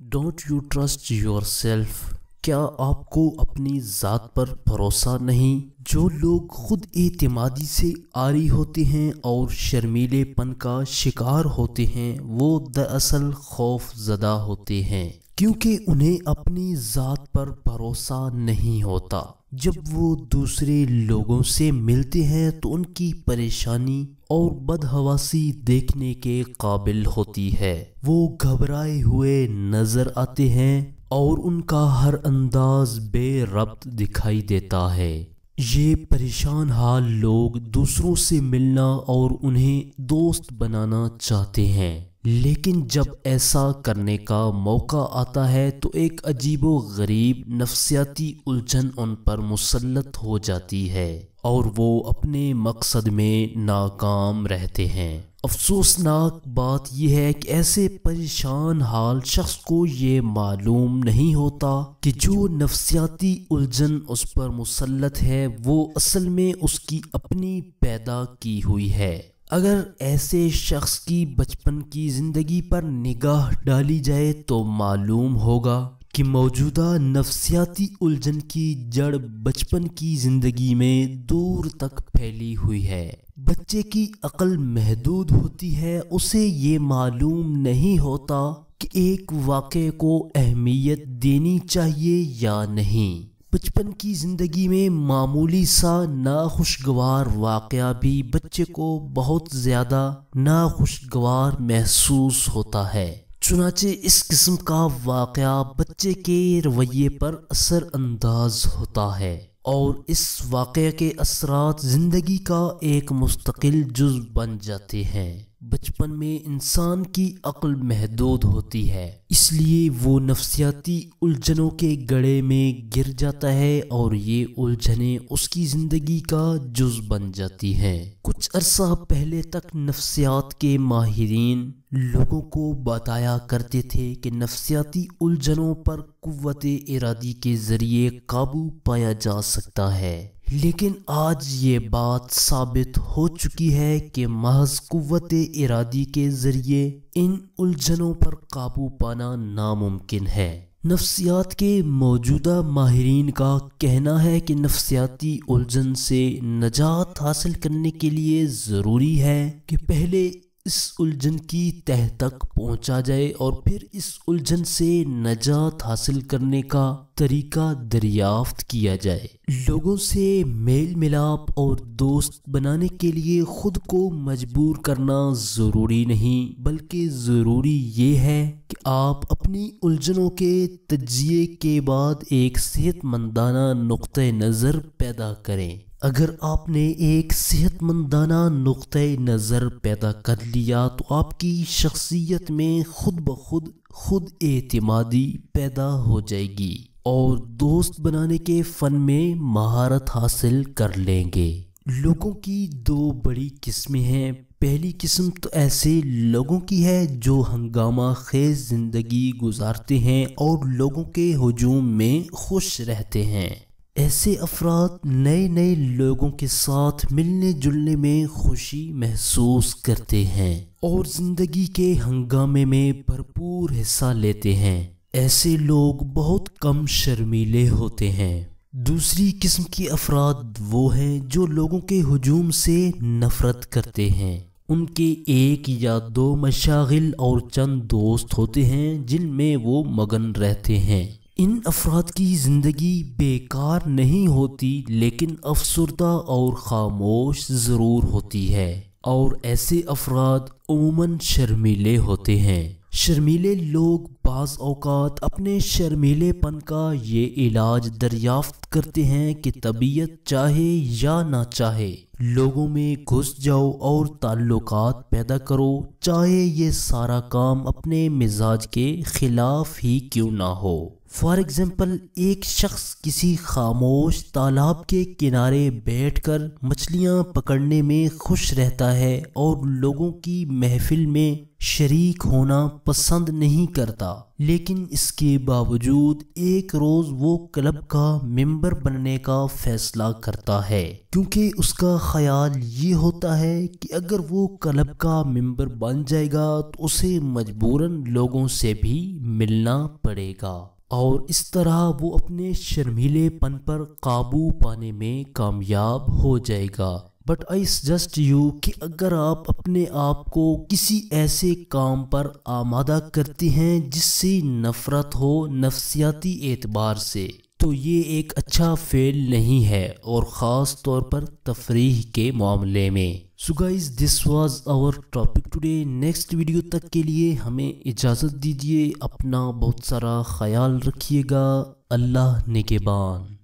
Don't you trust your self? کیا آپ کو اپنی ذات پر بھروسہ نہیں؟ جو لوگ خود اعتمادی سے عاری ہوتے ہیں اور شرمیلے پن کا شکار ہوتے ہیں وہ دراصل خوف زدہ ہوتے ہیں، کیونکہ انہیں اپنی ذات پر بھروسہ نہیں ہوتا۔ جب وہ دوسرے لوگوں سے ملتے ہیں تو ان کی پریشانی اور بدحواسی دیکھنے کے قابل ہوتی ہے۔ وہ گھبرائے ہوئے نظر آتے ہیں اور ان کا ہر انداز بے ربط دکھائی دیتا ہے۔ یہ پریشان حال لوگ دوسروں سے ملنا اور انہیں دوست بنانا چاہتے ہیں، لیکن جب ایسا کرنے کا موقع آتا ہے تو ایک عجیب و غریب نفسیاتی الجھن ان پر مسلط ہو جاتی ہے اور وہ اپنے مقصد میں ناکام رہتے ہیں۔ افسوسناک بات یہ ہے کہ ایسے پریشان حال شخص کو یہ معلوم نہیں ہوتا کہ جو نفسیاتی الجھن اس پر مسلط ہے وہ اصل میں اس کی اپنی پیدا کی ہوئی ہے۔ اگر ایسے شخص کی بچپن کی زندگی پر نگاہ ڈالی جائے تو معلوم ہوگا کہ موجودہ نفسیاتی الجھن کی جڑ بچپن کی زندگی میں دور تک پھیلی ہوئی ہے۔ بچے کی عقل محدود ہوتی ہے، اسے یہ معلوم نہیں ہوتا کہ ایک واقعے کو اہمیت دینی چاہیے یا نہیں۔ بچپن کی زندگی میں معمولی سا ناخوشگوار واقعہ بھی بچے کو بہت زیادہ ناخوشگوار محسوس ہوتا ہے، چنانچہ اس قسم کا واقعہ بچے کے رویے پر اثر انداز ہوتا ہے اور اس واقعے کے اثرات زندگی کا ایک مستقل جز بن جاتے ہیں۔ بچپن میں انسان کی عقل محدود ہوتی ہے، اس لیے وہ نفسیاتی الجھنوں کے گڑھے میں گر جاتا ہے اور یہ الجھنیں اس کی زندگی کا جز بن جاتی ہیں۔ کچھ عرصہ پہلے تک نفسیات کے ماہرین لوگوں کو بتایا کرتے تھے کہ نفسیاتی الجھنوں پر قوت ارادی کے ذریعے قابو پایا جا سکتا ہے، لیکن آج یہ بات ثابت ہو چکی ہے کہ محض قوت ارادی کے ذریعے ان الجھنوں پر قابو پانا ناممکن ہے۔ نفسیات کے موجودہ ماہرین کا کہنا ہے کہ نفسیاتی الجھن سے نجات حاصل کرنے کے لیے ضروری ہے کہ پہلے اس الجھن کی تہہ تک پہنچا جائے اور پھر اس الجھن سے نجات حاصل کرنے کا طریقہ دریافت کیا جائے۔ لوگوں سے میل ملاپ اور دوست بنانے کے لیے خود کو مجبور کرنا ضروری نہیں، بلکہ ضروری یہ ہے کہ آپ اپنی الجھنوں کے تجزیے کے بعد ایک صحت مندانہ نقطۂ نظر پیدا کریں۔ اگر آپ نے ایک صحت مندانہ نقطۂ نظر پیدا کر لیا تو آپ کی شخصیت میں خود بخود خود اعتمادی پیدا ہو جائے گی اور دوست بنانے کے فن میں مہارت حاصل کر لیں گے۔ لوگوں کی دو بڑی قسمیں ہیں۔ پہلی قسم تو ایسے لوگوں کی ہے جو ہنگامہ خیز زندگی گزارتے ہیں اور لوگوں کے ہجوم میں خوش رہتے ہیں۔ ایسے افراد نئے لوگوں کے ساتھ ملنے جلنے میں خوشی محسوس کرتے ہیں اور زندگی کے ہنگامے میں بھرپور حصہ لیتے ہیں۔ ایسے لوگ بہت کم شرمیلے ہوتے ہیں۔ دوسری قسم کے افراد وہ ہیں جو لوگوں کے ہجوم سے نفرت کرتے ہیں۔ ان کے ایک یا دو مشاغل اور چند دوست ہوتے ہیں جن میں وہ مگن رہتے ہیں۔ ان افراد کی زندگی بیکار نہیں ہوتی لیکن افسردہ اور خاموش ضرور ہوتی ہے، اور ایسے افراد عموماً شرمیلے ہوتے ہیں۔ شرمیلے لوگ بعض اوقات اپنے شرمیلے پن کا یہ علاج دریافت کرتے ہیں کہ طبیعت چاہے یا نہ چاہے لوگوں میں گھس جاؤ اور تعلقات پیدا کرو، چاہے یہ سارا کام اپنے مزاج کے خلاف ہی کیوں نہ ہو۔ فار ایگزامپل ایک شخص کسی خاموش تالاب کے کنارے بیٹھ کر مچھلیاں پکڑنے میں خوش رہتا ہے اور لوگوں کی محفل میں شریک ہونا پسند نہیں کرتا، لیکن اس کے باوجود ایک روز وہ کلب کا ممبر بننے کا فیصلہ کرتا ہے، کیونکہ اس کا خیال یہ ہوتا ہے کہ اگر وہ کلب کا ممبر بن جائے گا تو اسے مجبوراً لوگوں سے بھی ملنا پڑے گا، اور اس طرح وہ اپنے شرمیلے پن پر قابو پانے میں کامیاب ہو جائے گا۔ بٹ آئی سجسٹ یو کہ اگر آپ اپنے آپ کو کسی ایسے کام پر آمادہ کرتے ہیں جس سے نفرت ہو نفسیاتی اعتبار سے، تو یہ ایک اچھا فعل نہیں ہے، اور خاص طور پر تفریح کے معاملے میں۔ So guys, this was our topic today. Next video تک کے لیے ہمیں اجازت دیجیے، اپنا بہت سارا خیال رکھیے گا۔ اللہ نگہبان۔